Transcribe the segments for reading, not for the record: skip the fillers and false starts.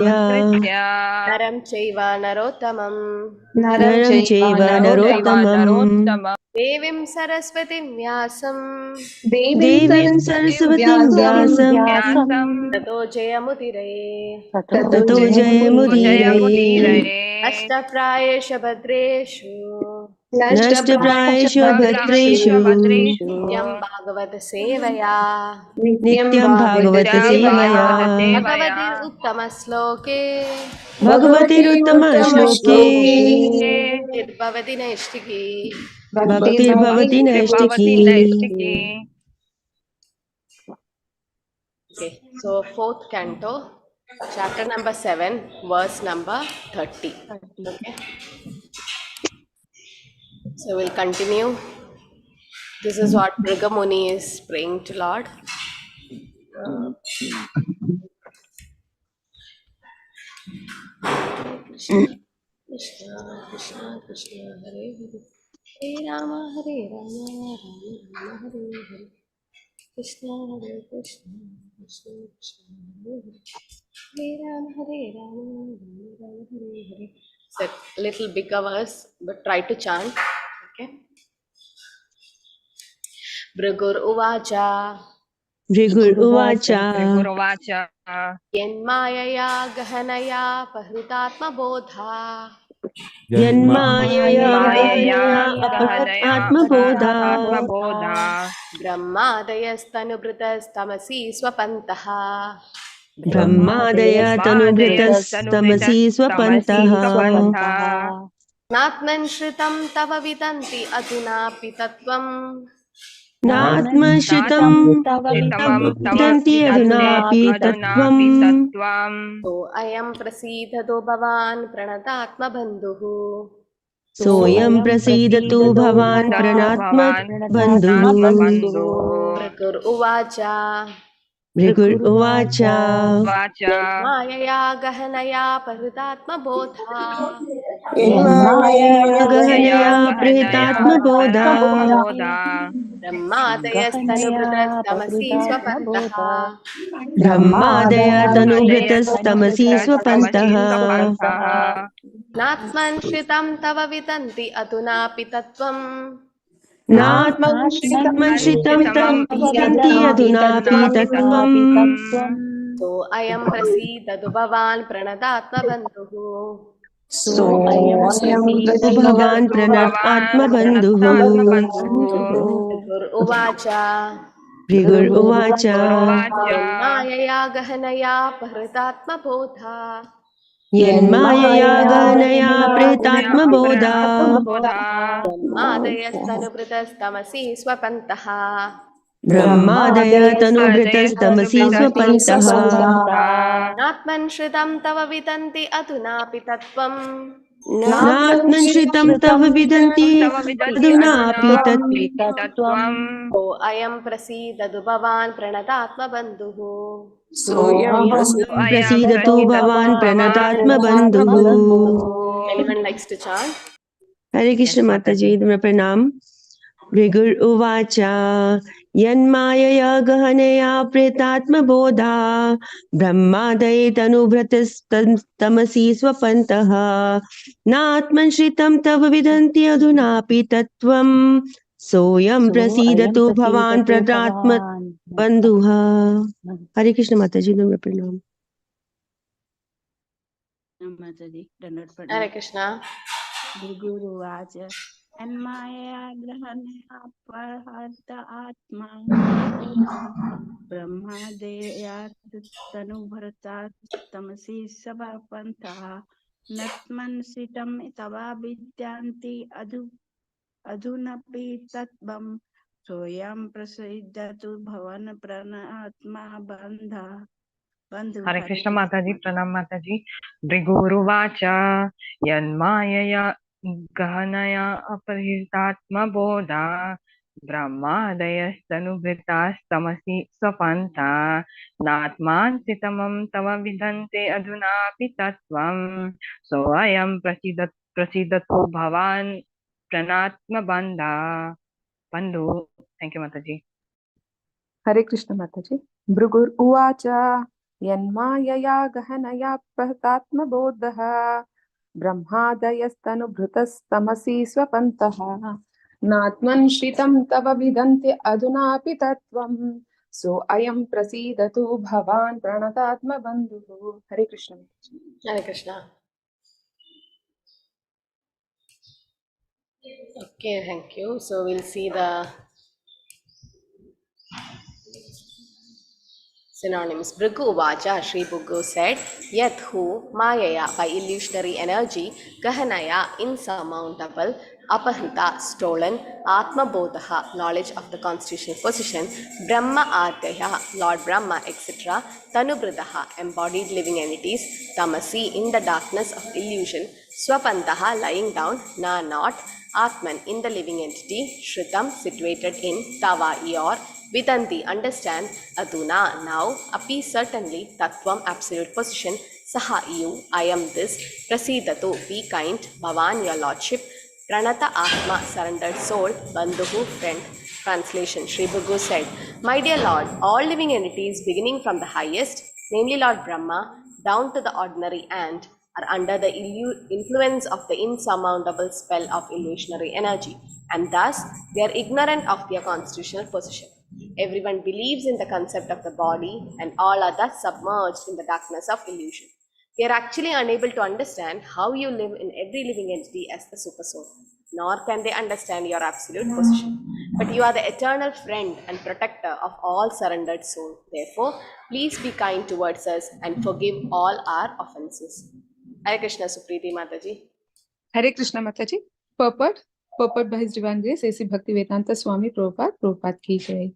नरं चैव नरोत्तमं देवीं सरस्वतीं व्यासं ततो जयमुदीरये नष्टप्रायेष भद्रेषु नित्यं भागवत सेवया भगवतिरुत्तमश्लोके निर्भवति नैष्टिकी Okay, so fourth canto, chapter number 7, verse number 30. Okay, so we'll continue. This is what Bhrigu Muni is praying to Lord. Krishna, Krishna, Krishna, Krishna, Hare Hare, Hare Rama, Rama Rama, Hare Hare, Krishna, Hare Krishna, Krishna Krishna, Hare Hare, Hare Rama, Rama Rama, Hare Hare. It's a little bigger verse, but try to chant. Okay. Bhrigur Uvacha यन्मायया गहनया पहृतात्मबोधा ब्रह्मादयस्तनुभृतस्तमसि स्वपन्तः नात्मन् श्रुतं तव विदन्ति अधुनापि तत्त्वम् अयं प्रसीदतो भवान् प्रणतात्मबन्धुः सोऽयं प्रसीदतु भवान् प्रणतात्मबन्धुः भृगुर्उवाच मायया गहनया पहृतात्मबोधा ब्रह्मादयस्तनुभृतस्तमसि स्वपन्तः नात्मन् श्रितं तव विदन्ति अधुनापि तत्त्वम् अयं प्रसीदतु भवान् प्रणतात्मबन्धुः भृगुर्उवाच मायया गहनया पहृतात्मबोधा ब्रह्मादयस्तनुभृतस्तमसि स्वपन्तः नात्मन् श्रुतं तव विदन्ति अधुनापि तत्त्वम् अयं प्रसीदतु भवान् प्रणतात्मबन्धुः Anyone likes to chant? Hare Krishna Mataji, pranam. Bhrigur-uvacha yanmayaya gahanaya pretatma-bodha brahmadayit-anubhratastamasi swapantaha natman shritam tava vidanti adunapi tattvam soyam prasidatu bhavan pratatma bandhuha. Hare Krishna Mataji, pranam. Hare Krishna. Bhrigur-uvacha अन्माया ग्रहणया परहर्ता आत्मा ब्रह्मादयात् तनुभरता तमसि स्वपन्तः नत्मन् श्रितं तवा विद्यान्ति अधुनापि तत्त्वं सोऽयं प्रसीदतु भवान् प्रणतात्मा बन्धः. Hare Krishna Mataji, Pranam Mataji. Bhriguruvacha yanmayaya gahanaya aparhitatma bodha brahmadayasthanubhritastamasi swapanta natman sitamam tava vidante adunapi tattvam soayam prasidatu bhavan pranatma bandhu. Thank you, Mataji. Hare Krishna Mataji. Bhrigur-uvacha यन्मायया गहनया प्रहतात्मबोधः ब्रह्मादयस्तनुभृतस्तमसि स्वपन्तः नात्मन् श्रितं तव विदन्ति अधुनापि तत्त्वम् सोऽयं प्रसीदतु भवान् प्रणतात्मबन्धुः। हरे Krishna. Hare Krishna. Okay, thank you. So we'll see the synonyms. Bhrigu Vacha, Sri Bhrigu said, Yat who, Mayaya, by illusionary energy, Gahanaya, insurmountable, Apahrita, stolen, Atma Bodha, knowledge of the constitutional position, Brahma Adaya, Lord Brahma, etc., Tanubritaha, embodied living entities, Tamasi, in the darkness of illusion, Swapantaha, lying down, Na, not, Atman, in the living entity, Shritam, situated in, Tava, your, Vidanti, understand, Aduna, now, Api, certainly, Tattvam, absolute position, Saha, you, I am this, Prasidatu, be kind, Bhavan, your lordship, Pranata Atma, surrendered soul, Bandhuhu, friend. Translation. Sri Bhrigu said, My dear Lord, all living entities beginning from the highest, namely Lord Brahma, down to the ordinary ant, are under the influence of the insurmountable spell of illusionary energy, and thus they are ignorant of their constitutional position. Everyone believes in the concept of the body, and all are thus submerged in the darkness of illusion. They are actually unable to understand how you live in every living entity as the Supersoul, nor can they understand your absolute position. But you are the eternal friend and protector of all surrendered soul. Therefore, please be kind towards us and forgive all our offenses. Hare Krishna, Supriti Mataji. Hare Krishna Mataji. Purport by His Divine Grace A.C. Bhaktivedanta Swami Prabhupada ki jai.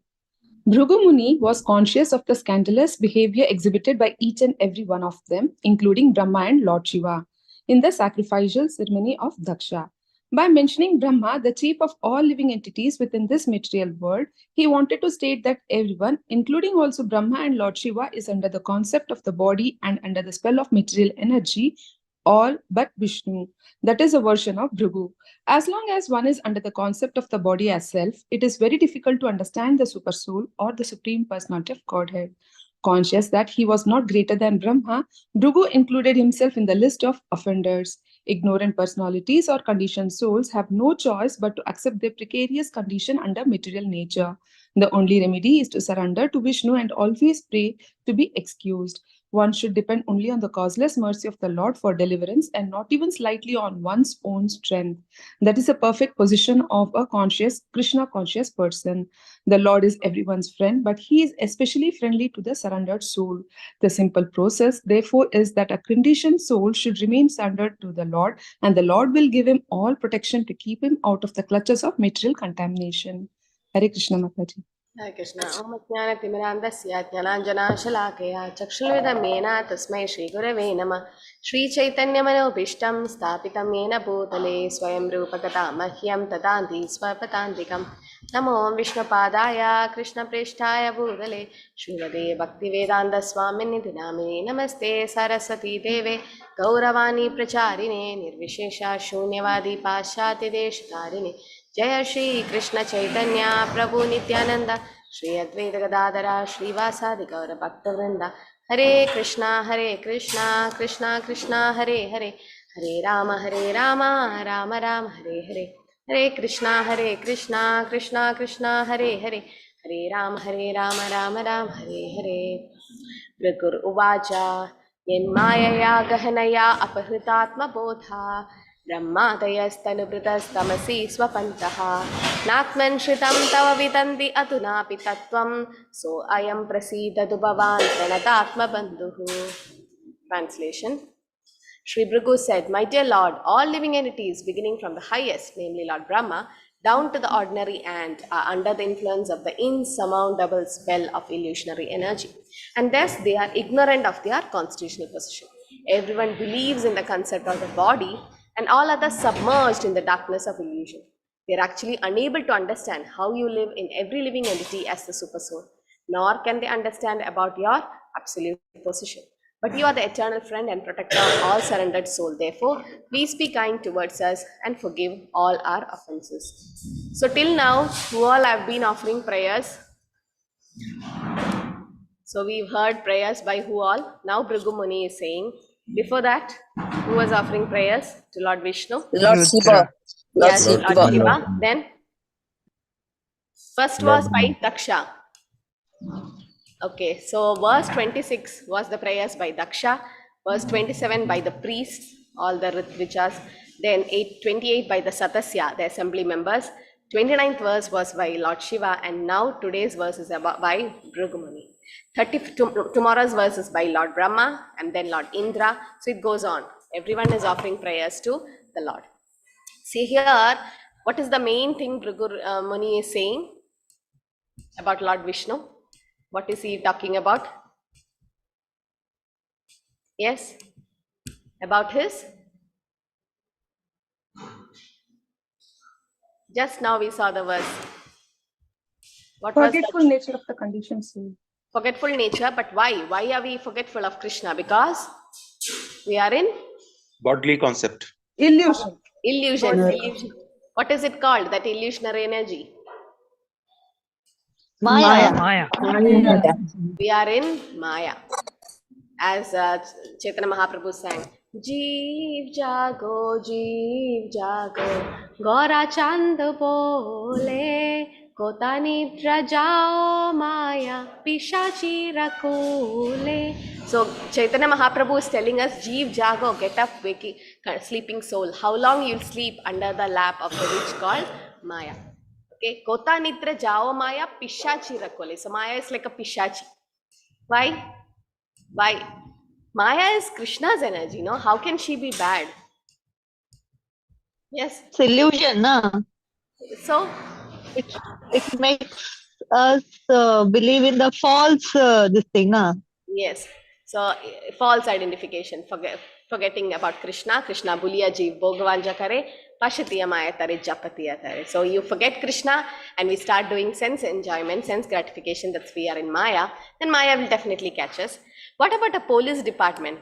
Bhrigu Muni was conscious of the scandalous behavior exhibited by each and every one of them, including Brahma and Lord Shiva, in the sacrificial ceremony of Daksha. By mentioning Brahma, the chief of all living entities within this material world, he wanted to state that everyone, including also Brahma and Lord Shiva, is under the concept of the body and under the spell of material energy, all but Vishnu. That is a version of Bhrigu. As long as one is under the concept of the body as self, it is very difficult to understand the Supersoul or the Supreme Personality of Godhead. Conscious that he was not greater than Brahma, Bhrigu included himself in the list of offenders. Ignorant personalities or conditioned souls have no choice but to accept their precarious condition under material nature. The only remedy is to surrender to Vishnu and always pray to be excused. One should depend only on the causeless mercy of the Lord for deliverance and not even slightly on one's own strength. That is a perfect position of a conscious, Krishna conscious person. The Lord is everyone's friend, but he is especially friendly to the surrendered soul. The simple process, therefore, is that a conditioned soul should remain surrendered to the Lord, and the Lord will give him all protection to keep him out of the clutches of material contamination. Hare Krishna Mataji. Hare Krishna. Om Jnana-timirandasya Jnananjana-shalakaya Chakshurvidamena Tasmai Shri Gurave Namah. Shri Chaitanya-manobhishtam Sthapitam Yena Bhutale Swayam Rupakata Mahyam Tadanti Swapatantikam. Namo Vishnupadaya Krishna Preshtaya Bhutale Srimade Bhaktivedanta Swaminiti Namine Namaste Saraswati Deve Gauravani Pracharine Nirvishesha Shunyavadi Paschati Deshtarine Jaya Shri Krishna Chaitanya Prabhu Nityananda Shri Advaita Gadadara Srivasadi Gaura Bhaktavrinda Hare Krishna Krishna Krishna Hare Hare Hare Rama Rama Rama Hare Hare Hare Krishna Krishna Krishna Hare Hare Hare Rama Rama Hare Hare. Bhrigur Uvacha Yenmayaya Gahanaya Apahritatma Bodha Brahmadayastalubhritastamasi Swapantaha Natman Shritam Tava Vitanti Atunapi Tattvam So Ayam Prasidatu Bhavan Pranatatma Bandhuhu. Translation. Sri Bhrigu said, My dear Lord, all living entities beginning from the highest, namely Lord Brahma, down to the ordinary ant are under the influence of the insurmountable spell of illusionary energy, and thus they are ignorant of their constitutional position. Everyone believes in the concept of the body, and all others submerged in the darkness of illusion. They are actually unable to understand how you live in every living entity as the Supersoul, nor can they understand about your absolute position. But you are the eternal friend and protector of all surrendered soul. Therefore, please be kind towards us and forgive all our offenses. So till now, who all have been offering prayers? So we've heard prayers by who all? Now Bhrigu Muni is saying. Before that, who was offering prayers to Lord Vishnu? Lord Shiva. Lord Yes, Shiva. Lord Shiva. Then first was by Daksha. Okay, so verse 26 was the prayers by Daksha, verse 27 by the priests, all the Ritvijas, then 28 by the Satasya, the assembly members, 29th verse was by Lord Shiva, and now today's verse is by Bhrigu Muni. Tomorrow's verse is by Lord Brahma, and then Lord Indra, so it goes on. Everyone is offering prayers to the Lord. See here, what is the main thing Bhrigu Muni is saying about Lord Vishnu? What is he talking about? Yes? About his? Just now we saw the verse. What Forgetful was that? nature of the conditioned soul. Forgetful nature, but why? Why are we forgetful of Krishna? Because we are in Bodily concept. Illusion. illusion. What is it called? That illusionary energy. Maya. Maya. We are in Maya. As Chaitanya Mahaprabhu sang, Jeev jago, Gaura chand bole, Kota nidra jao Maya, Pishachi rakule. So Chaitanya Mahaprabhu is telling us, Jeev jago, get up, waking, sleeping soul. How long you'll sleep under the lap of the witch called Maya. Okay, Kota nidra jao Maya, Pishachi rakule. So Maya is like a Pishachi. Why? Why? Maya is Krishna's energy, no? How can she be bad? Yes. It's illusion, na? So, It makes us believe in the false this thing, na? yes. So, false identification, forgetting about Krishna. Krishna buliya jeev bhogavanja kare, pashatiya maya tare japatiya tare. So, you forget Krishna and we start doing sense enjoyment, sense gratification, that's we are in Maya, then Maya will definitely catch us. What about a police department?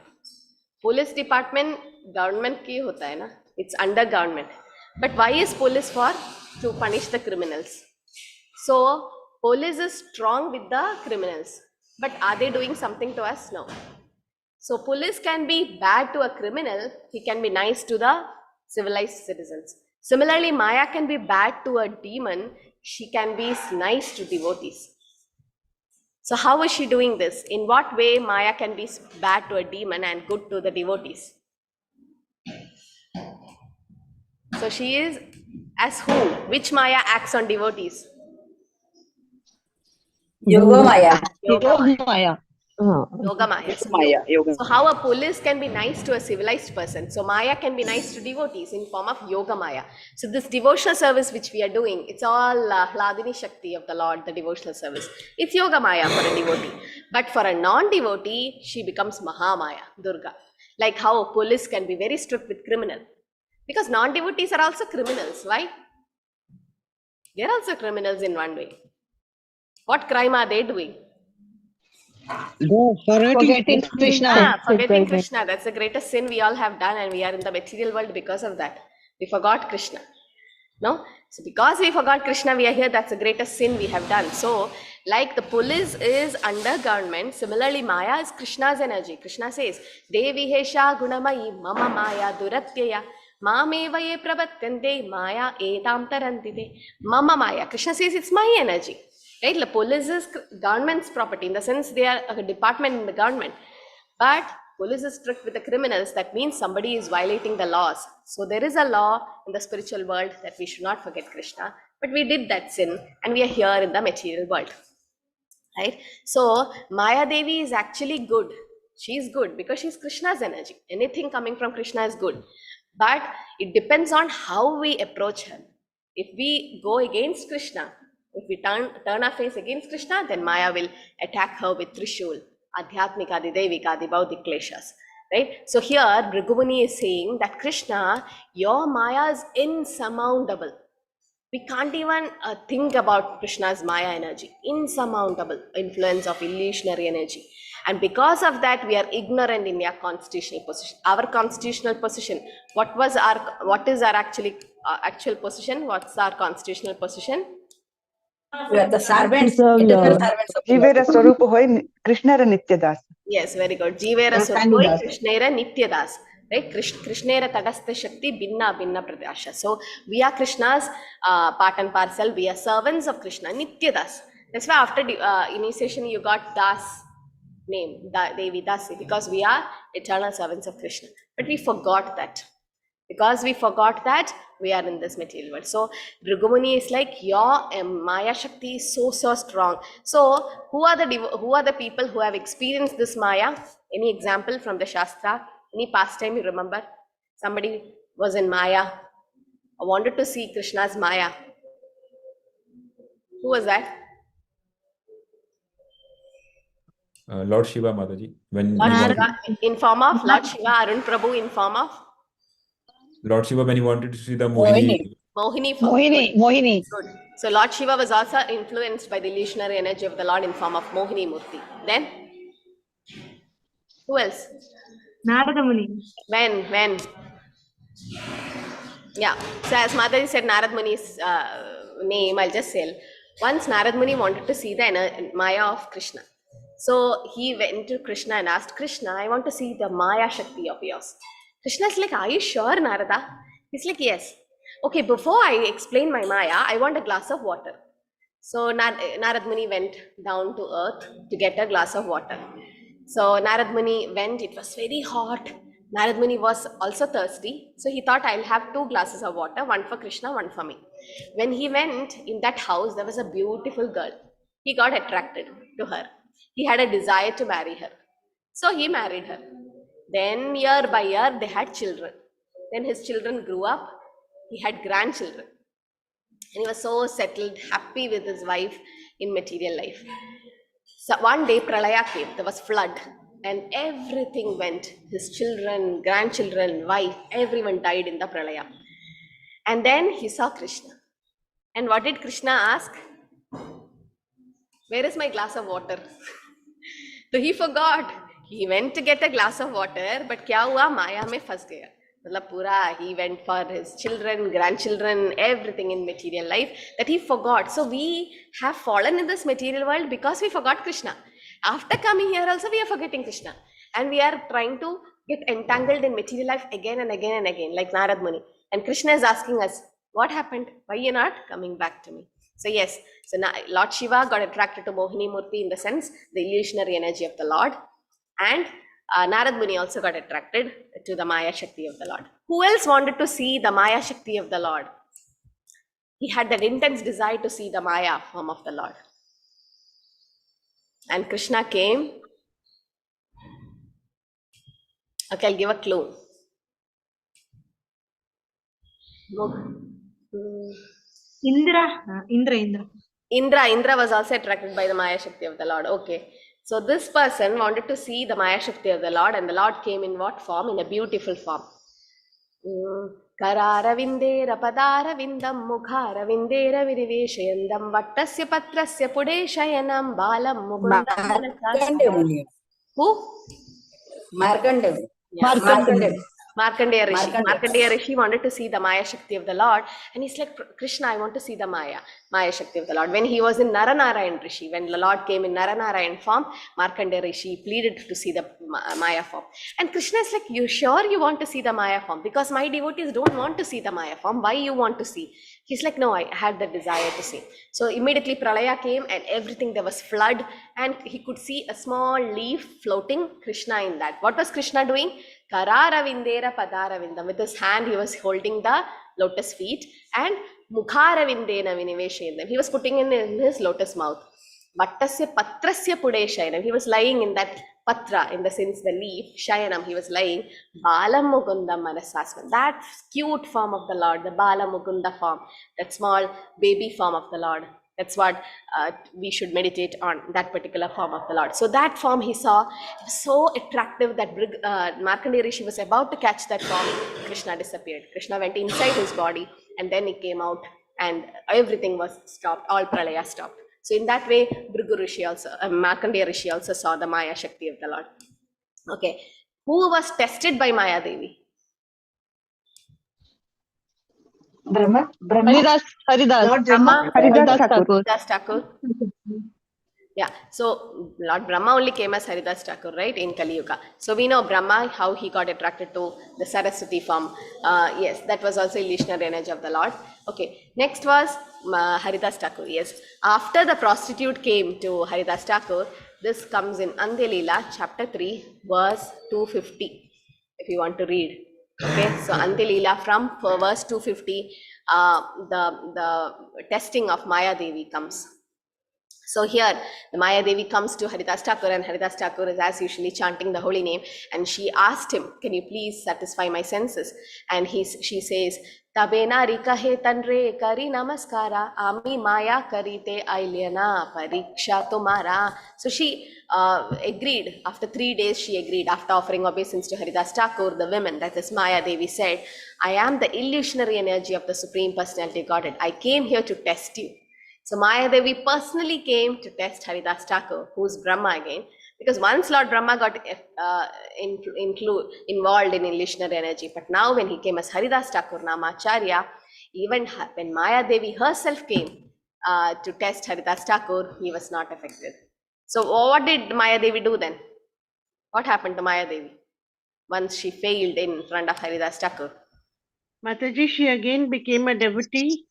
Police department, government ki hota hai na? It's under government. But why is police for? To punish the criminals. So, police is strong with the criminals. But are they doing something to us? No. So, police can be bad to a criminal, he can be nice to the civilized citizens. Similarly, Maya can be bad to a demon, she can be nice to devotees. So how is she doing this? In what way Maya can be bad to a demon and good to the devotees? So she is as who? Which Maya acts on devotees? Yoga Maya. Yoga Maya. Maya. Yoga Maya. So how a police can be nice to a civilized person. So Maya can be nice to devotees in form of Yoga Maya. So this devotional service which we are doing, it's all Hladini Shakti of the Lord, the devotional service. It's Yoga Maya for a devotee. But for a non-devotee, she becomes Mahamaya, Durga. Like how police can be very strict with criminal. Because non-devotees are also criminals. Why? They're also criminals in one way. What crime are they doing? Forgetting Krishna. Forgetting Krishna. That's the greatest sin we all have done, and we are in the material world because of that. We forgot Krishna. No? So because we forgot Krishna, we are here. That's the greatest sin we have done. So, like the police is under government, similarly Maya is Krishna's energy. Krishna says, Devi Hesha Gunamayi Mama Maya Duratyaya Mameva ye Prabatyante Maya Etam Tarantite. Mama Maya. Krishna says it's my energy. Right? The police is government's property, in the sense they are a department in the government. But police is strict with the criminals. That means somebody is violating the laws. So there is a law in the spiritual world that we should not forget Krishna. But we did that sin and we are here in the material world. Right? So Maya Devi is actually good. She is good because she is Krishna's energy. Anything coming from Krishna is good. But it depends on how we approach her. If we go against Krishna, if we turn our face against Krishna, then Maya will attack her with Trishul, Adhyatmikadi, Devikadi, Baudik Kleshas. Right? So here, Bhrigu Muni is saying that Krishna, your Maya is insurmountable. We can't even think about Krishna's Maya energy, insurmountable influence of illusionary energy. And because of that, we are ignorant in our constitutional position. Our constitutional position, what is our actual position? What's our constitutional position? We are the servants. To serve Eternal Lord. servants of the ಜೀವೇರ Lord. ಸ್ವರೂಪ ಹೋಯ್ ಕೃಷ್ಣರ ನಿತ್ಯದಾಸ. Yes, very good. Jivera Surpoi, Krishnera Nityadas. Right? Krishnera Tadastha Shakti Binna Binna Pradasha. So we are Krishna's part and parcel. We are servants of Krishna, Nityadas. That's why after initiation you got Das name, Devi Dasi, because we are eternal servants of Krishna. But we forgot that. Because we forgot that, we are in this material world. So Bhrigumuni is like, your Maya Shakti is so strong. So who are the people who have experienced this Maya? Any example from the Shastra? Any past time you remember? Somebody was in Maya, or wanted to see Krishna's Maya. Who was that? Lord Shiva, Mataji. When Lord he Shiva, wanted, in form of Lord Shiva, Arun Prabhu in form of Lord Shiva, when he wanted to see the Mohini. Mohini. Good. So Lord Shiva was also influenced by the illusionary energy of the Lord in form of Mohini Murti. Then, who else? Narada Muni. When? Yeah. So as Mataji said Narad Muni's name, I'll just say. Once Narad Muni wanted to see the Maya of Krishna. So he went to Krishna and asked, Krishna, I want to see the Maya Shakti of yours. Krishna is like, are you sure, Narada? He's like, yes. Okay, before I explain my Maya, I want a glass of water. So Narad Muni went down to earth to get a glass of water. So Narad Muni went, it was very hot. Narad Muni was also thirsty. So he thought, I'll have 2 glasses of water, one for Krishna, one for me. When he went in that house, there was a beautiful girl. He got attracted to her. He had a desire to marry her. So he married her. Then year by year, they had children. Then his children grew up. He had grandchildren. And he was so settled, happy with his wife in material life. So one day Pralaya came, there was flood and everything went. His children, grandchildren, wife, everyone died in the Pralaya. And then he saw Krishna. And what did Krishna ask? Where is my glass of water? So he forgot. He went to get a glass of water, but kya hua? Maya mein fas gaya. Matlab pura, he went for his children, grandchildren, everything in material life that he forgot. So we have fallen in this material world because we forgot Krishna. After coming here also we are forgetting Krishna. And we are trying to get entangled in material life again and again and again, like Narad Muni. And Krishna is asking us, what happened? Why you're not coming back to me? So yes, so now Lord Shiva got attracted to Mohini Murti in the sense, the illusionary energy of the Lord. And Narad Muni also got attracted to the Maya Shakti of the Lord. Who else wanted to see the Maya Shakti of the Lord? He had that intense desire to see the Maya form of the Lord. And Krishna came. Okay, I'll give a clue. Indra was also attracted by the Maya Shakti of the Lord. Okay. So this person wanted to see the Maya Shakti of the Lord, and the Lord came in what form? In a beautiful form. Kararavindera padaravindam mukharavindera viriveshayandam vattasya patrasya pudeshayanam balam mukundam. Who? Markandeya. Markandeya Rishi. Markandeya Rishi wanted to see the Maya Shakti of the Lord, and he's like, Krishna, I want to see the Maya Shakti of the Lord. When he was in Naranarayan Rishi, when the Lord came in Naranarayan form, Markandeya Rishi pleaded to see the Maya form. And Krishna is like, you sure you want to see the Maya form? Because my devotees don't want to see the Maya form. Why you want to see? He's like, no, I had the desire to see. So immediately Pralaya came and everything, there was flood, and he could see a small leaf floating, Krishna in that. What was Krishna doing? Kararavindera padaravindam. With his hand, he was holding the lotus feet, and mukharavindena viniveshayandam. He was putting in his lotus mouth. Vattasya patrasya pudeshayanam. He was lying in that patra, in the sense the leaf, shayanam, he was lying. Balam mukundam manasasman. That cute form of the Lord, the Bala Mukunda form, that small baby form of the Lord. That's what we should meditate on, that particular form of the Lord. So that form he saw, it was so attractive that Markandeya Rishi was about to catch that form. Krishna disappeared. Krishna went inside his body, and then he came out, and everything was stopped. All Pralaya stopped. So in that way, Markandeya Rishi also saw the Maya Shakti of the Lord. Okay. Who was tested by Maya Devi? Brahma. Haridas. Lord Brahma, Haridas Thakur. Haridas Thakur. Yeah, so Lord Brahma only came as Haridas Thakur, right, in Kali Yuga. So we know Brahma, how he got attracted to the Saraswati form. Yes, that was also illusionary energy of the Lord. Okay, next was Haridas Thakur. Yes, after the prostitute came to Haridas Thakur, this comes in Andhya Leela, chapter 3, verse 250, if you want to read. Okay, so Andhya Leela from verse 250, the testing of Maya Devi comes. So here, the Maya Devi comes to Haridas Thakur, and Haridas Thakur is as usually chanting the holy name, and she asked him, can you please satisfy my senses? And she says, Tabena rikahe tanre kari namaskara, ami maya karite ailyana pariksha tumara. So she agreed. After 3 days, she agreed. After offering obeisance to Haridas Thakur, the women, that is Maya Devi, said, I am the illusionary energy of the Supreme Personality Godhead. I came here to test you. So Maya Devi personally came to test Haridas Thakur, who's Brahma again, because once Lord Brahma got involved in illusionary energy, but now when he came as Haridas Thakur Namacharya, even when Maya Devi herself came to test Haridas Thakur, he was not affected. So what did Maya Devi do then? What happened to Maya Devi once she failed in front of Haridas Thakur? Mataji, she again became a devotee.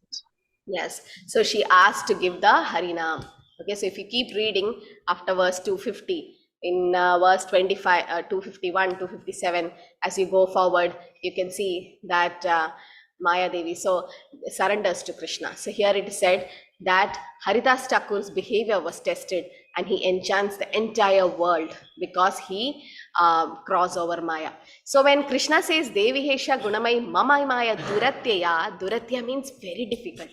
Yes, so she asked to give the Harinam. Okay, so if you keep reading after verse 250, in verse 25, 251, 257, as you go forward, you can see that Maya Devi surrenders to Krishna. So here it is said that Haridas Thakur's behavior was tested, and he enchants the entire world because he crossed over Maya. So when Krishna says Devi Hesha Gunamai Mamai Maya Duratyaya, Duratya means very difficult.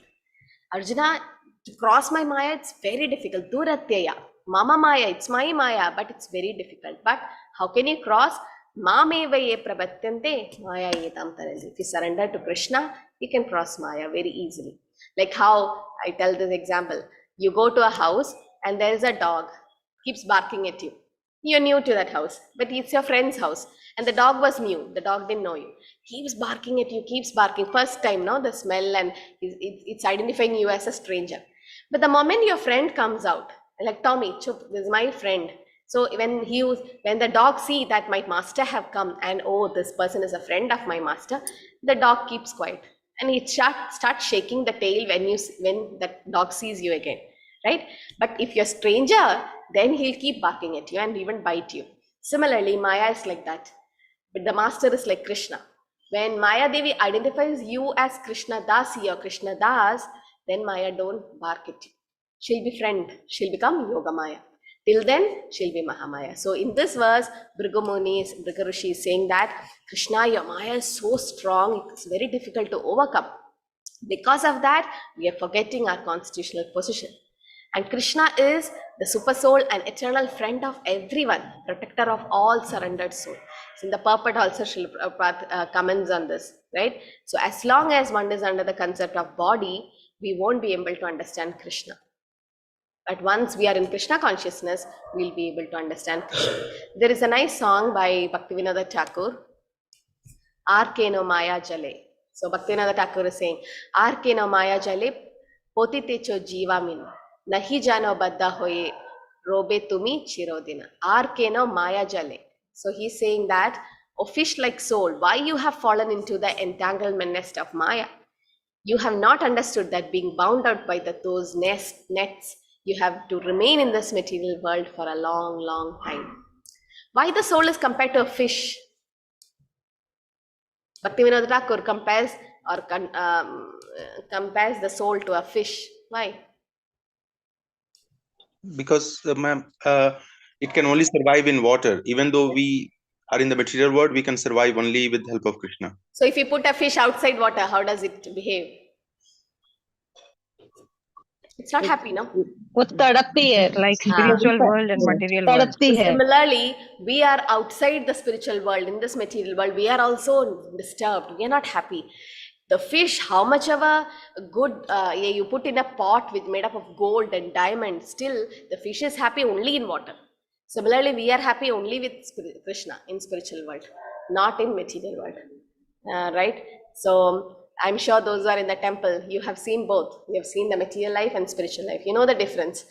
Arjuna, to cross my Maya, it's very difficult. Duratyaya. Mama Maya, it's my Maya, but it's very difficult. But how can you cross? Mameva ye prabatyante Maya yetam tarali. If you surrender to Krishna, you can cross Maya very easily. Like how I tell this example. You go to a house and there is a dog, keeps barking at you. You're new to that house, but it's your friend's house. And the dog was new. The dog didn't know you. Keeps barking at you, keeps barking. First time, no, the smell, and it's identifying you as a stranger. But the moment your friend comes out, like Tommy, chup, this is my friend. So when the dog see that my master have come and oh, this person is a friend of my master, the dog keeps quiet and it starts shaking the tail when the dog sees you again, right? But if you're a stranger, then he'll keep barking at you and even bite you. Similarly, Maya is like that. But the master is like Krishna. When Maya Devi identifies you as Krishna Dasi or Krishna Das, then Maya don't bark at you. She'll be friend. She'll become Yoga Maya. Till then, she'll be Mahamaya. So in this verse, Bhrigu Rishi is saying that Krishna, your Maya is so strong, it's very difficult to overcome. Because of that, we are forgetting our constitutional position. And Krishna is the super soul and eternal friend of everyone, protector of all surrendered soul. So in the purport also, Srila Prabhupada comments on this, right? So as long as one is under the concept of body, we won't be able to understand Krishna. But once we are in Krishna consciousness, we'll be able to understand Krishna. There is a nice song by Bhaktivinoda Thakur, Arkeno Maya Jale. So Bhaktivinoda Thakur is saying, Arkeno Maya Jale, Potite cho Jiva min. Nahi jano baddha hoye, robe tumi chirodina. Arkeno Maya Jale. So he's saying that, O fish-like soul, why you have fallen into the entanglement nest of Maya? You have not understood that being bound out by those nets, you have to remain in this material world for a long, long time. Why the soul is compared to a fish? Bhaktivinoda Thakur compares the soul to a fish. Why? Because, ma'am, it can only survive in water. Even though we are in the material world, we can survive only with the help of Krishna. So if you put a fish outside water, how does it behave? It's not happy, no? Like spiritual world and material world. So similarly, we are outside the spiritual world. In this material world, we are also disturbed. We are not happy. The fish, how much of a good you put in a pot made up of gold and diamond, still the fish is happy only in water. Similarly, we are happy only with Krishna in spiritual world, not in material world, right? So I'm sure those who are in the temple, you have seen both. You have seen the material life and spiritual life. You know the difference.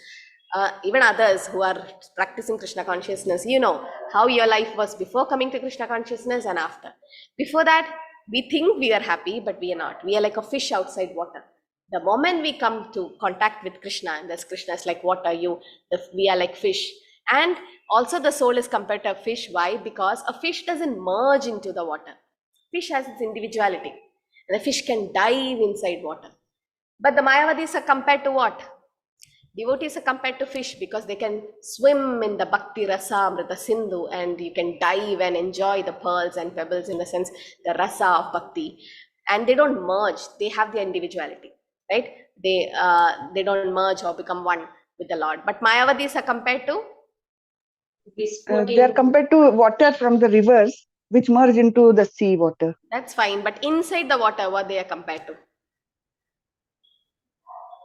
Even others who are practicing Krishna consciousness, you know how your life was before coming to Krishna consciousness and after. Before that, we think we are happy, but we are not. We are like a fish outside water. The moment we come to contact with Krishna, and this Krishna is like water, we are like fish. And also the soul is compared to a fish. Why? Because a fish doesn't merge into the water. Fish has its individuality. And the fish can dive inside water. But the Mayavadis are compared to what? Devotees are compared to fish because they can swim in the Bhakti Rasa Amrita Sindhu, and you can dive and enjoy the pearls and pebbles, in the sense, the rasa of Bhakti. And they don't merge, they have their individuality, right? They don't merge or become one with the Lord. But Mayavadis are compared to? They are compared to water from the rivers which merge into the sea water. That's fine, but inside the water, what they are compared to?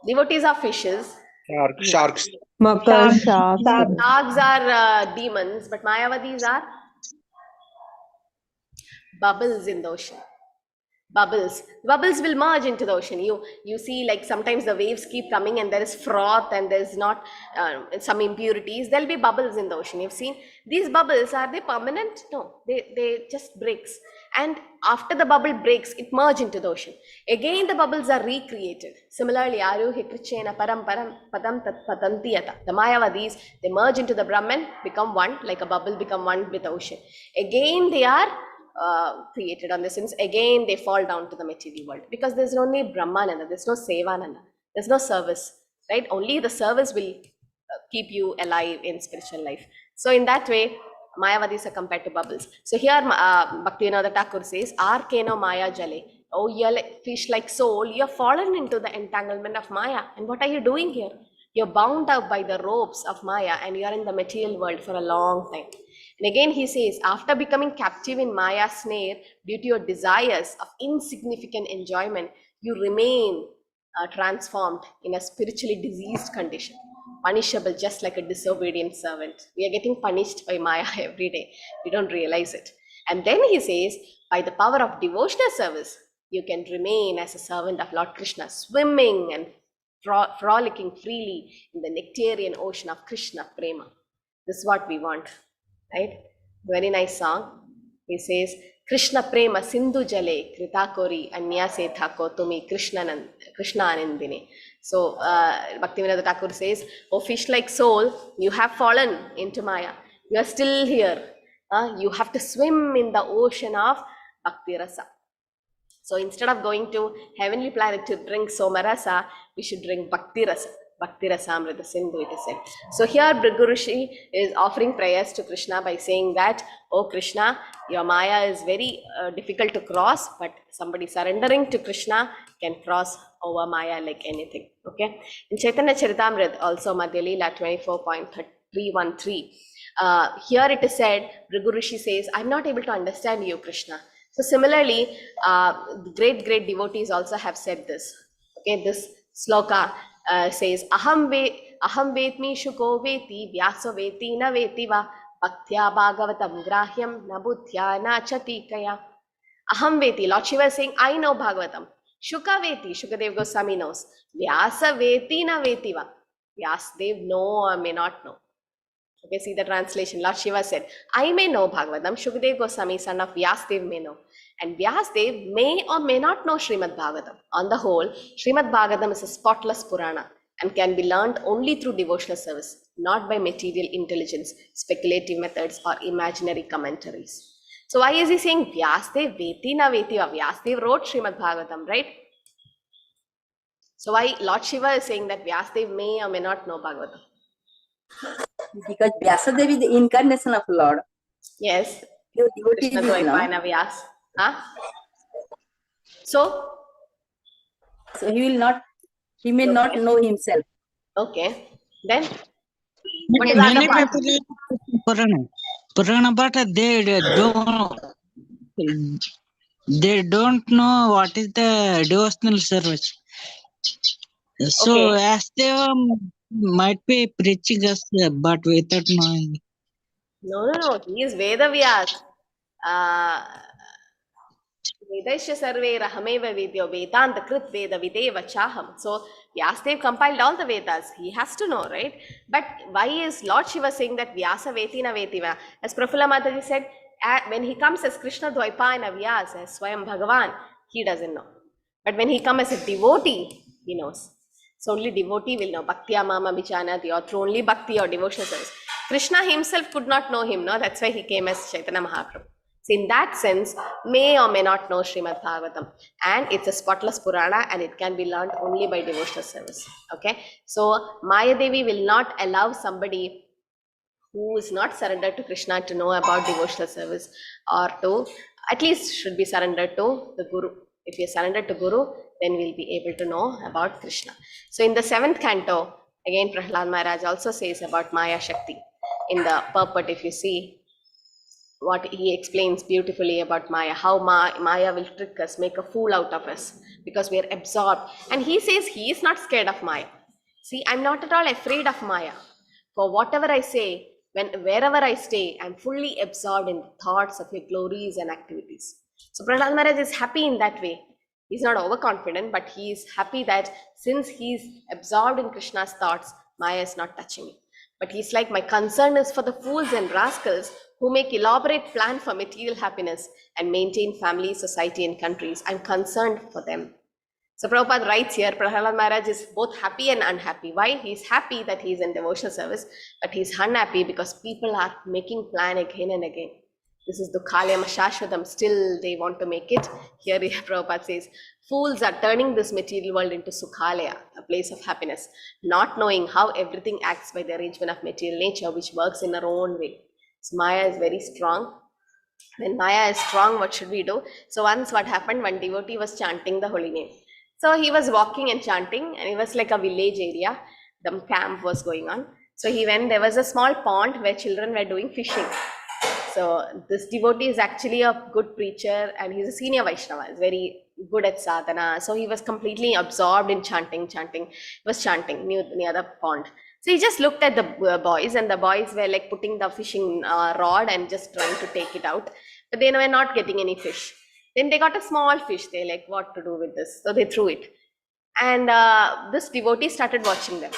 Devotees are fishes. Sharks. Sharks. Sharks are demons, but Mayavadis are bubbles in the ocean. Bubbles will merge into the ocean. You see, like sometimes the waves keep coming and there is froth and there's not some impurities. There'll be bubbles in the ocean. You've seen these bubbles. Are they permanent? No, they just breaks. And after the bubble breaks, it merges into the ocean. Again, the bubbles are recreated. Similarly, Aruhi Krichena Param Padam Tat Patantiyata. The Mayavadis, they merge into the Brahman, become one, like a bubble become one with the ocean. Again, they are created on the sense. Again, they fall down to the material world because there's only Brahmananda, there's no Sevananda, there's no service, right? Only the service will keep you alive in spiritual life. So in that way, Mayavadis are compared to bubbles. So here Bhaktivinoda Thakur says, Arkeno Maya Jale. Oh, you're like fish like soul, you're fallen into the entanglement of Maya. And what are you doing here? You're bound up by the ropes of Maya and you're in the material world for a long time. And again he says, after becoming captive in Maya's snare due to your desires of insignificant enjoyment, you remain transformed in a spiritually diseased condition, punishable just like a disobedient servant. We are getting punished by Maya every day. We don't realize it. And then he says, by the power of devotional service, you can remain as a servant of Lord Krishna, swimming and frolicking freely in the nectarian ocean of Krishna Prema. This is what we want. Right? Very nice song. He says, Krishna Prema Sindhu Jale Kritakori Anyase Thako Tumi Krishna Anandini. So Bhaktivinoda Thakur says, oh fish like soul, you have fallen into Maya. You are still here. You have to swim in the ocean of Bhakti Rasa. So instead of going to heavenly planet to drink Somarasa, we should drink Bhakti Rasa. Bhakti Rasamrita Sindhu, it is said. So here Bhrigu Rishi is offering prayers to Krishna by saying that, oh Krishna, your Maya is very difficult to cross, but somebody surrendering to Krishna can cross over Maya like anything. Okay. In Chaitanya Charitamrita, also Madhya Leela 24.313, here it is said, Bhrigu Rishi says, I'm not able to understand you, Krishna. So similarly, great devotees also have said this. Okay, this sloka says, Aham vetmi shuko veti vyasa veti na veti va bhaktya bhagavatam grahyam na buddhya na chatikaya. Aham veti, Lord Shiva is saying, I know Bhagavatam. Shuka veti, Shukadev Goswami knows. Vyasa veti na veti va. Vyasadev know or may not know. Okay, see the translation. Lord Shiva said, I may know Bhagavatam. Shukadev Goswami, son of Vyasadev, may know. And Vyasadev may or may not know Srimad Bhagavatam. On the whole, Srimad Bhagavatam is a spotless Purana and can be learned only through devotional service, not by material intelligence, speculative methods, or imaginary commentaries. So why is he saying Vyasadev veti na veti va? Vyasadev wrote Srimad Bhagavatam, right? So why Lord Shiva is saying that Vyasadev may or may not know Bhagavatam? Because Vyasadev is the incarnation of Lord. Yes. Your devotee Krishna is now. Vyas. Huh? So he may not know himself. Okay. Then what is many people read Purana, but they don't know what is the devotional service. So as they might be preaching us, but without knowing. No. He is Veda Vyas. Vedasya sarve rahameva vidyo vedanta krit veda videva chaham. So Vyasadeva compiled all the Vedas. He has to know, right? But why is Lord Shiva saying that Vyasa vetina vetiva? As Prafula Mataji said, when he comes as Krishna Dvaipayana Vyasa, as Swayam Bhagavan, he doesn't know. But when he comes as a devotee, he knows. So only devotee will know. Bhaktiya mama bichanati, or through only bhakti or devotional service. Krishna himself could not know him, no? That's why he came as Chaitanya Mahaprabhu. So in that sense, may or may not know Srimad Bhagavatam. And it's a spotless Purana and it can be learned only by devotional service. Okay? So Maya Devi will not allow somebody who is not surrendered to Krishna to know about devotional service, or to at least should be surrendered to the Guru. If you surrender to Guru, then we'll be able to know about Krishna. So in the 7th canto, again Prahlad Maharaj also says about Maya Shakti. In the purport, if you see, what he explains beautifully about Maya, how Maya will trick us, make a fool out of us, because we are absorbed. And he says he is not scared of Maya. See, I'm not at all afraid of Maya. For whatever I say, wherever I stay, I'm fully absorbed in the thoughts of your glories and activities. So Prahlad Maharaj is happy in that way. He's not overconfident, but he is happy that since he's absorbed in Krishna's thoughts, Maya is not touching me. But he's like, my concern is for the fools and rascals who make elaborate plans for material happiness and maintain family, society, and countries. I'm concerned for them. So Prabhupada writes here, Prahlad Maharaj is both happy and unhappy. Why? He's happy that he's in devotional service, but he's unhappy because people are making plan again and again. This is Dukhalayam Shashvatam, still they want to make it. Here Prabhupada says, fools are turning this material world into Sukhalaya, a place of happiness, not knowing how everything acts by the arrangement of material nature, which works in our own way. So Maya is very strong. When Maya is strong, what should we do? So once what happened, one devotee was chanting the holy name. So he was walking and chanting, and it was like a village area. The camp was going on. So he went, there was a small pond where children were doing fishing. So this devotee is actually a good preacher and he's a senior Vaishnava, is very good at sadhana. So he was completely absorbed in chanting. He was chanting near the pond. So he just looked at the boys, and the boys were like putting the fishing rod and just trying to take it out. But they were not getting any fish. Then they got a small fish. They like, what to do with this? So they threw it. And this devotee started watching them.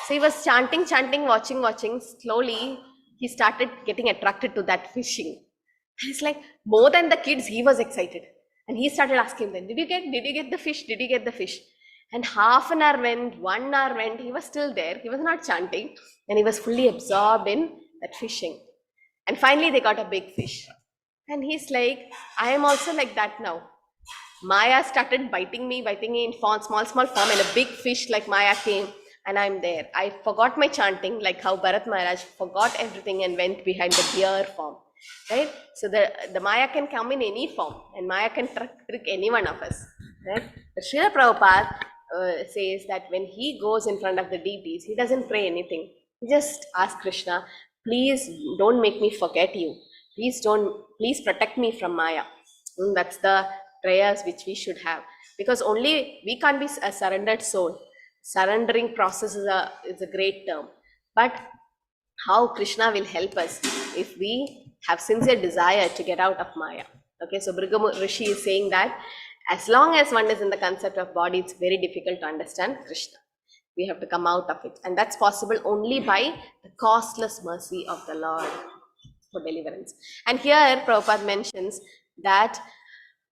So he was chanting, watching. Slowly, he started getting attracted to that fishing. And it's like, more than the kids, he was excited. And he started asking them, did you get the fish? Did you get the fish? And half an hour went, 1 hour went, he was still there. He was not chanting. And he was fully absorbed in that fishing. And finally, they got a big fish. And he's like, I am also like that now. Maya started biting me in small form, and a big fish like Maya came. And I'm there. I forgot my chanting, like how Bharat Maharaj forgot everything and went behind the deer form, right? So the Maya can come in any form, and Maya can trick any one of us, right? But Srila Prabhupada says that when he goes in front of the deities, he doesn't pray anything. He just asks Krishna, please don't make me forget you. Please protect me from Maya. And that's the prayers which we should have, because only we can't be a surrendered soul. Surrendering process is a great term, but how Krishna will help us if we have sincere desire to get out of Maya. Okay, so Bhrigu Rishi is saying that as long as one is in the concept of body, it's very difficult to understand Krishna. We have to come out of it, and that's possible only by the costless mercy of the Lord for deliverance. And here Prabhupada mentions that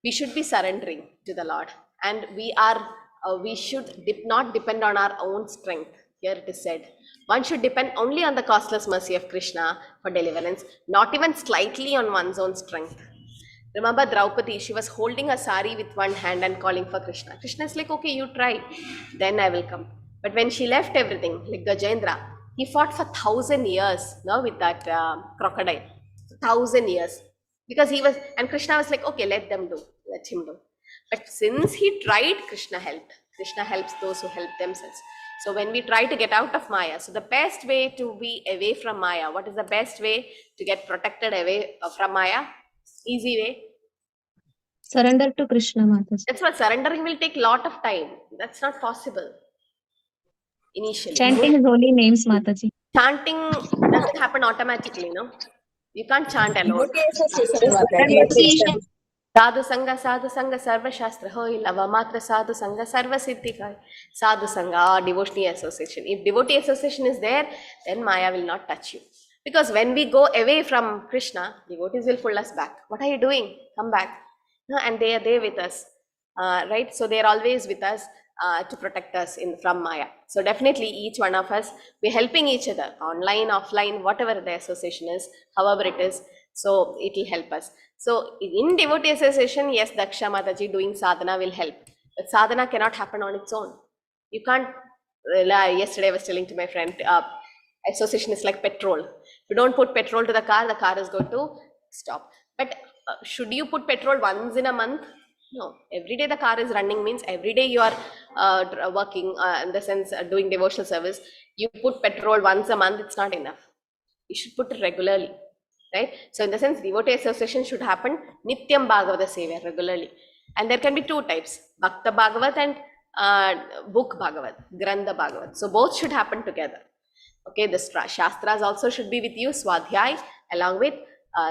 we should be surrendering to the Lord, and we should not depend on our own strength. Here it is said, one should depend only on the costless mercy of Krishna for deliverance, not even slightly on one's own strength. Remember Draupadi, she was holding a sari with one hand and calling for Krishna. Krishna is like, okay, you try, then I will come. But when she left everything, like Gajendra, he fought for 1,000 years with that crocodile. 1,000 years. Because and Krishna was like, okay, let him do. But since he tried, Krishna helped. Krishna helps those who help themselves. So when we try to get out of Maya, so the best way to be away from Maya, what is the best way to get protected away from Maya? Easy way. Surrender to Krishna, Mataji. That's what surrendering will take a lot of time. That's not possible initially. Chanting his holy names, Mataji. Chanting doesn't happen automatically, no? You can't chant alone. Sadhu Sangha, Sarva Shastra Hoi, Lava Matra Sadhu Sangha, Sarva Siddhi Kai. Sadhu Sangha or devotee association. If devotee association is there, then Maya will not touch you. Because when we go away from Krishna, devotees will pull us back. What are you doing? Come back. No, and they are there with us. Right? So they are always with us to protect us from Maya. So definitely each one of us, we're helping each other, online, offline, whatever the association is, however it is. So it will help us. So in devotee association, yes, Daksha Mataji doing sadhana will help. But sadhana cannot happen on its own. You can't rely. Yesterday I was telling to my friend, association is like petrol. If you don't put petrol to the car is going to stop. But should you put petrol once in a month? No. Every day the car is running means every day you are working, in the sense doing devotional service. You put petrol once a month, it's not enough. You should put it regularly. Right? So in the sense, devotee association should happen Nityam Bhagavata Seva regularly. And there can be two types, Bhakta Bhagavat and Book Bhagavat, Grantha Bhagavat. So both should happen together. Okay, the Shastras also should be with you, Swadhyay, along with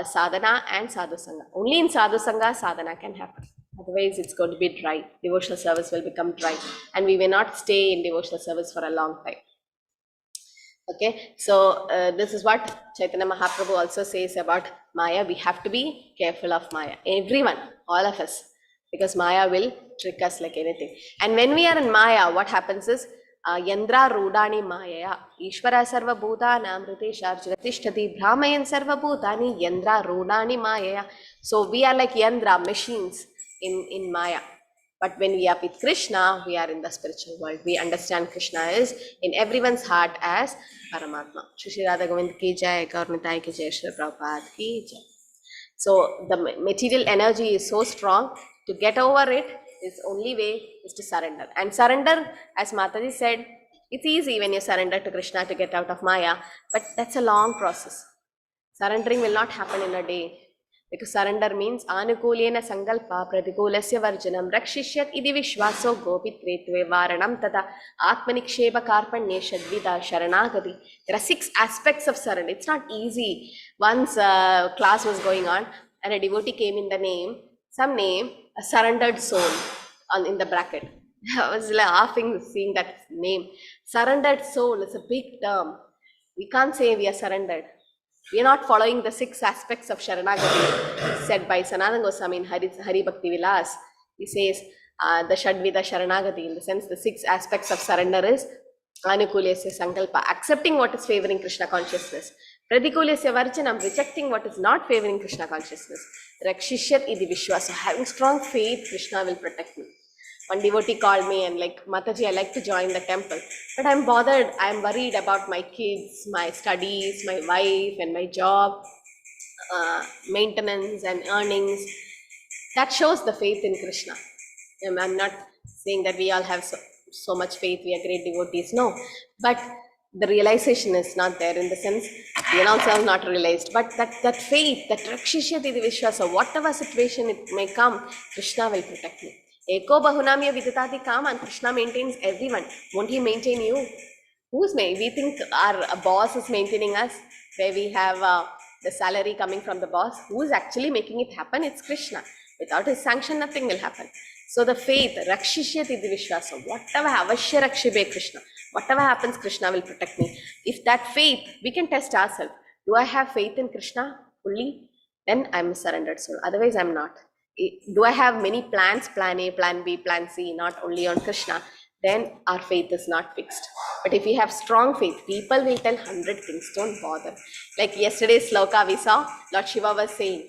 Sadhana and Sadhu Sangha. Only in Sadhu Sangha, Sadhana can happen. Otherwise, it's going to be dry. Devotional service will become dry. And we may not stay in devotional service for a long time. Okay, so this is what Chaitanya Mahaprabhu also says about Maya. We have to be careful of Maya. Everyone, all of us. Because Maya will trick us like anything. And when we are in Maya, what happens is, Yandra Rudani Maya. Ishvara Sarva Bhutana Mritesha Arjunatishtati Brahmayan Sarva Bhutani Yandra Rudani Maya. So we are like Yandra, machines in Maya. But when we are with Krishna, we are in the spiritual world. We understand Krishna is in everyone's heart as Paramatma. Shri Radha Govind ki jai, Gaurnitai ki jai, Shri Prabhupada ki jai. So the material energy is so strong. To get over it, is only way is to surrender. And surrender, as Mataji said, it's easy when you surrender to Krishna to get out of Maya, but that's a long process. Surrendering will not happen in a day. Because surrender means anukulena sankalpa pratikulasya varjanam rakshishyat idi vishwaso gopitretve varanam tata atmaniksheba karpanye shadvida sharanagati. There are 6 aspects of surrender. It's not easy. Once a class was going on and a devotee came in the name, some name, a surrendered soul in the bracket. I was laughing seeing that name. Surrendered soul is a big term. We can't say we are surrendered. We are not following the 6 aspects of Sharanagati said by Sanatana Goswami in Hari Bhakti Vilas. He says the Shadvida Sharanagati, in the sense the 6 aspects of surrender is Anukulyasya Sankalpa, accepting what is favoring Krishna consciousness. Pratikulyasya Varjanam, rejecting what is not favoring Krishna consciousness. Rakshishyat idi Vishwasa, having strong faith, Krishna will protect me. One devotee called me and like, Mataji, I like to join the temple, but I'm bothered. I'm worried about my kids, my studies, my wife and my job, maintenance and earnings. That shows the faith in Krishna. I'm not saying that we all have so much faith, we are great devotees. No, but the realization is not there, in the sense we also have not realized. But that faith, that Rakshishyati Vishwasa, whatever situation it may come, Krishna will protect me. Eko bahunamya viditati kama, and Krishna maintains everyone. Won't he maintain you? We think our boss is maintaining us, where we have the salary coming from the boss. Who is actually making it happen? It's Krishna. Without his sanction, nothing will happen. So the faith, Rakshishyati Vishwasa, whatever avashya rakshibe Krishna, whatever happens, Krishna will protect me. If that faith, we can test ourselves. Do I have faith in Krishna fully? Then I'm a surrendered soul. Otherwise, I'm not. Do I have many plans, plan A, plan B, plan C, not only on Krishna? Then our faith is not fixed. But if we have strong faith, people will tell 100 things, don't bother. Like yesterday's sloka we saw, Lord Shiva was saying,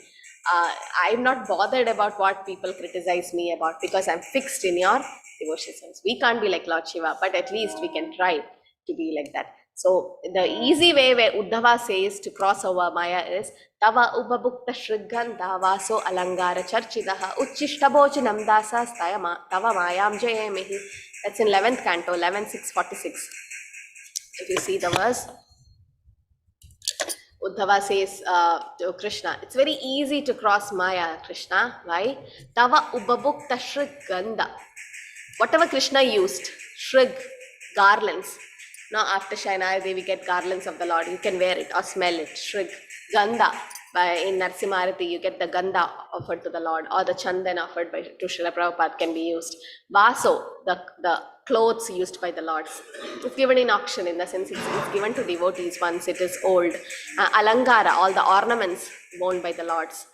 I'm not bothered about what people criticize me about, because I'm fixed in your devotion sense. We can't be like Lord Shiva, but at least we can try to be like that. So the easy way where Uddhava says to cross over Maya is Tava Ubabukta Shrigandha Vaso Alangara Charchidaha Uchishtabochanam Dasas Tava Mayam Jayamehi. That's in 11th canto, 11.646. If you see the verse, Uddhava says to Krishna, it's very easy to cross Maya, Krishna. Why? Tava Ubabukta Shrigandha. Whatever Krishna used, Shrig, garlands. Now after Shainaya Devi, we get garlands of the Lord. You can wear it or smell it. Shrig, Gandha. in Narsimharati, you get the Ganda offered to the Lord, or the Chandan offered to Srila Prabhupada can be used. Vaso, the clothes used by the Lords, it's given in auction, in the sense it's given to devotees once it is old. Alangara, all the ornaments worn by the Lords.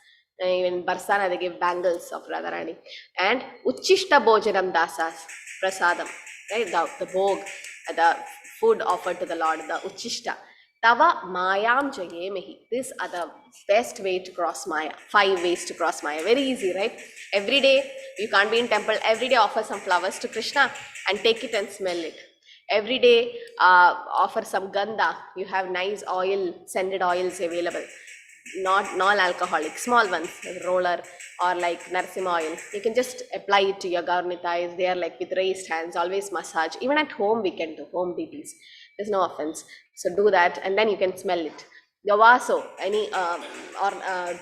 Even Barsana, they give bangles of Radharani. And Uchishta Bhojanam Dasas, Prasadam, right? The bhog, the food offered to the Lord, the Uchishta. Tava Mayam Jayemehi. These are the best way to cross Maya. 5 ways to cross Maya. Very easy, right? Every day, you can't be in temple. Every day offer some flowers to Krishna and take it and smell it. Every day offer some ganda. You have nice oil, scented oils available. Not non-alcoholic, small ones, roller or like Narsimha oil. You can just apply it to your Gaurnita. They are like with raised hands, always massage. Even at home we can do, home deities. There's no offense. So do that and then you can smell it. The vaso, any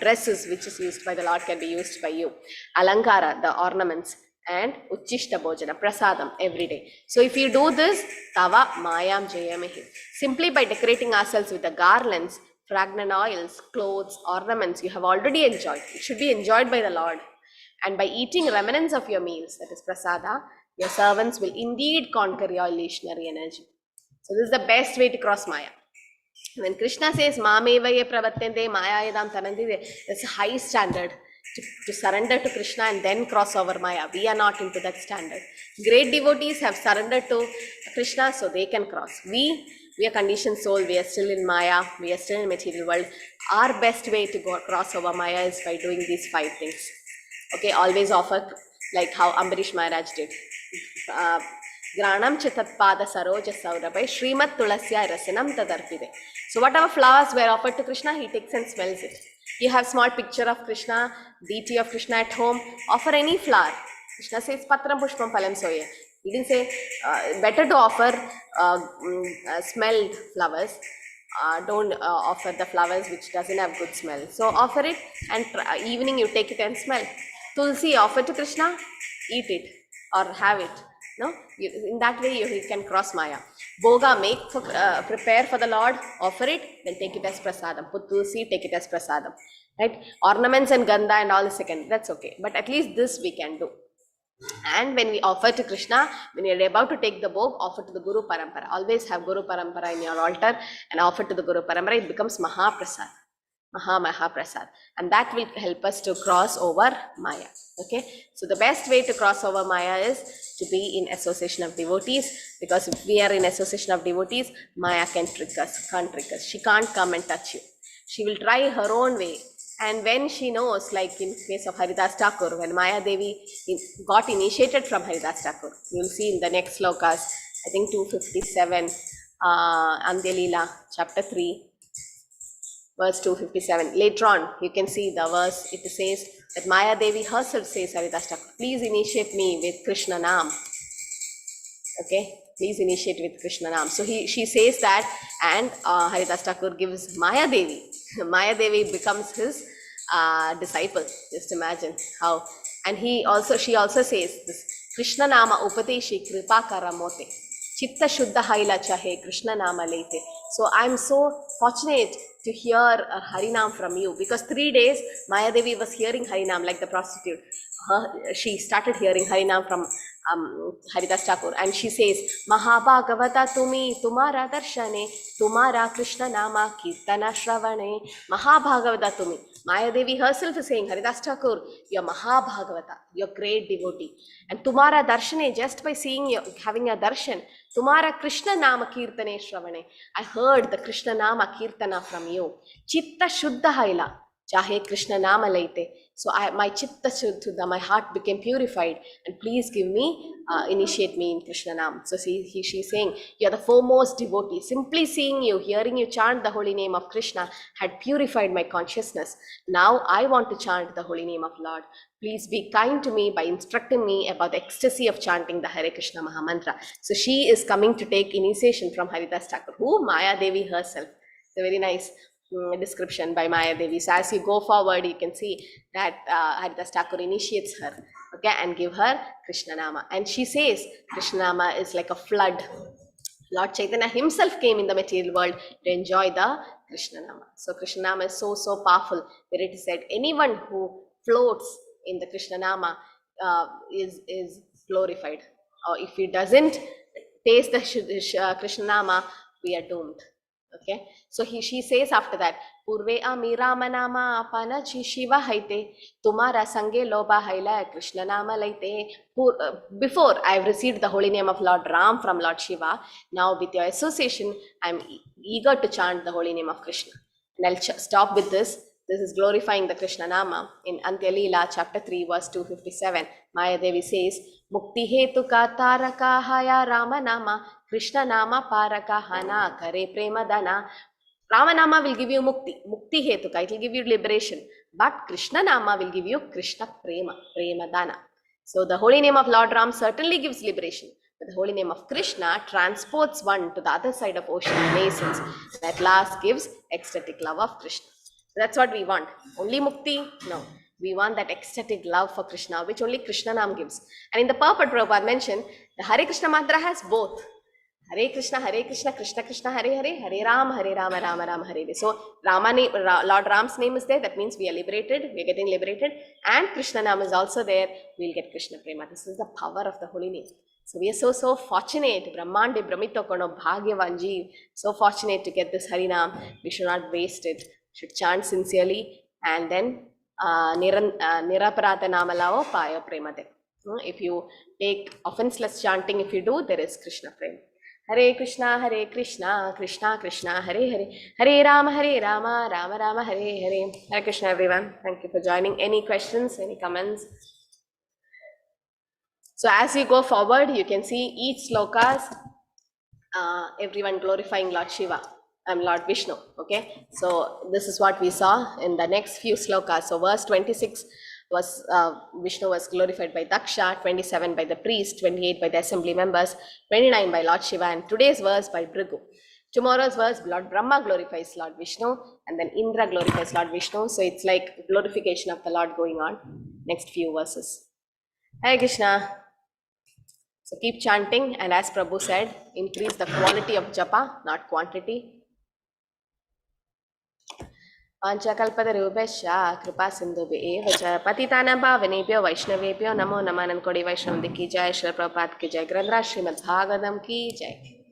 dresses which is used by the Lord can be used by you. Alankara, the ornaments, and Uchishta Bhojana, Prasadam, every day. So if you do this, Tava Mayam Jayamehi. Simply by decorating ourselves with the garlands, fragrant oils, clothes, ornaments you have already enjoyed. It should be enjoyed by the Lord. And by eating remnants of your meals, that is prasada, your servants will indeed conquer your illusionary energy. So this is the best way to cross Maya. When Krishna says, Mamevaye pravatente Maya yadam tanandi, that's a high standard to surrender to Krishna and then cross over Maya. We are not into that standard. Great devotees have surrendered to Krishna so they can cross. We are conditioned soul, we are still in Maya, we are still in material world. Our best way to go cross over Maya is by doing these 5 things. Okay, always offer, like how Ambarish Maharaj did. Granam chitat pada saroja saurabai Srimad Tulasya rasanam tadarpide. So whatever flowers were offered to Krishna, he takes and smells it. You have small picture of Krishna, deity of Krishna at home, offer any flower. Krishna says patram pushpam phalam soye. He didn't say better to offer smelled flowers. Don't offer the flowers which doesn't have good smell. So offer it and evening you take it and smell. Tulsi, offer to Krishna, eat it or have it. No, in that way you can cross Maya. Boga, prepare for the Lord, offer it, then take it as prasadam. Put tulsi, take it as prasadam. Right? Ornaments and ganda and all is second. That's okay. But at least this we can do. And when we offer to Krishna, when you are about to take the bhog, offer to the Guru Parampara. Always have Guru Parampara in your altar and offer to the Guru Parampara. It becomes Mahaprasad. Mahaprasad. And that will help us to cross over Maya. Okay. So the best way to cross over Maya is to be in association of devotees. Because if we are in association of devotees, Maya can't trick us. She can't come and touch you. She will try her own way. And when she knows, like in case of Haridas Thakur, when Maya Devi got initiated from Haridas Thakur, you will see in the next slokas, I think 257, Andya chapter 3, verse 257. Later on, you can see the verse, it says that Maya Devi herself says, Haridas Thakur, please initiate me with Krishna Nam. Okay, please initiate with Krishna Nam. So she says that, and Haridas Thakur gives Maya Devi. Maya Devi becomes his disciple. Just imagine how. And she also says this, Krishna Nama Upadeshi Kripa Karamote. Chitta Shuddha Haila Chahe Krishna Nama Lete. So I'm so fortunate to hear Harinam from you, because 3 days Maya Devi was hearing Harinam like the prostitute. She started hearing Harinam from Haridas Thakur, and she says, Mahabhagavata tumi tumara darshane, tumara Krishna nama kirtana shravane. Mahabhagavata tumi. Maya Devi herself is saying, Haridas Thakur, you're Mahabhagavata, you're great devotee. And tumara darshane, just by seeing you, having a darshan, tumara Krishna nama kirtane shravane. I heard the Krishna nama kirtana from you. Chitta shuddha haila, chahe Krishna nama laite. So my chitta shuddha, my heart became purified, and please give me, initiate me in Krishna Nam. So she's saying, you're the foremost devotee. Simply seeing you, hearing you chant the holy name of Krishna had purified my consciousness. Now I want to chant the holy name of Lord. Please be kind to me by instructing me about the ecstasy of chanting the Hare Krishna Mahamantra. So she is coming to take initiation from Haridas Thakur, who Maya Devi herself. It's a very nice description by Maya Devi. So as you go forward, you can see that Haridas Thakur initiates her, okay, and give her Krishna Nama. And she says Krishna Nama is like a flood Lord Chaitanya himself came in the material world to enjoy the Krishna Nama. So Krishna Nama is so, so powerful, where it is said anyone who floats in the Krishna Nama is glorified. Or if he doesn't taste the Krishna Nama, we are doomed. Okay, so she says after that, Purve amira manama apana chi shiva haite, tumara sange loba haila Krishna nama laite. Before I have received the holy name of Lord Ram from Lord Shiva, now with your association, I am eager to chant the holy name of Krishna. And I'll stop with this. This is glorifying the Krishna Nama. In Antya Leela, chapter 3, verse 257, Maya Devi says, Mukti hetu ka taraka haya Rama Nama, Krishna Nama paraka hana kare prema dana. Rama Nama will give you mukti. Mukti hetuka, it will give you liberation. But Krishna Nama will give you Krishna prema, prema dana. So the holy name of Lord Ram certainly gives liberation. But the holy name of Krishna transports one to the other side of ocean of nations. And at last gives ecstatic love of Krishna. That's what we want. Only mukti? No. We want that ecstatic love for Krishna, which only Krishna Nam gives. And in the purport, Prabhupada mentioned, the Hare Krishna mantra has both. Hare Krishna, Krishna Krishna, Hare Hare, Hare Rama, Rama Rama, Hare Hare. So Lord Ram's name is there. That means we are liberated. We are getting liberated. And Krishna Nam is also there. We'll get Krishna Prema. This is the power of the holy name. So we are so fortunate. Brahmande Brahmito Kono Bhagyavan Jeev. So fortunate to get this Harinam. We should not waste it. Should chant sincerely and then Niraparata Namalao Paya Premade. If you take offenseless chanting, if you do, there is Krishna Prema. Hare Krishna, Krishna Krishna, Hare Hare, Hare Rama, Rama Rama, Hare Hare. Hare Krishna, everyone. Thank you for joining. Any questions, any comments? So as you go forward, you can see each slokas, everyone glorifying Lord Shiva. Lord Vishnu. Okay, so this is what we saw in the next few slokas. So verse 26 was Vishnu was glorified by Daksha, 27 by the priest, 28 by the assembly members, 29 by Lord Shiva, and today's verse by Bhrigu. Tomorrow's verse, Lord Brahma glorifies Lord Vishnu, and then Indra glorifies Lord Vishnu. So it's like glorification of the Lord going on. Next few verses. Hare Krishna. So keep chanting, and as Prabhu said, increase the quality of japa, not quantity. Panchakalpatarubhasya kripa sindhubhye vacha patitanam pavanebhyo vaishnavebhyo namo namaha. Kodi Vaishnav ki jai, Srila Prabhupada ki jai, Grandhara Srimad Bhagavatam ki jai.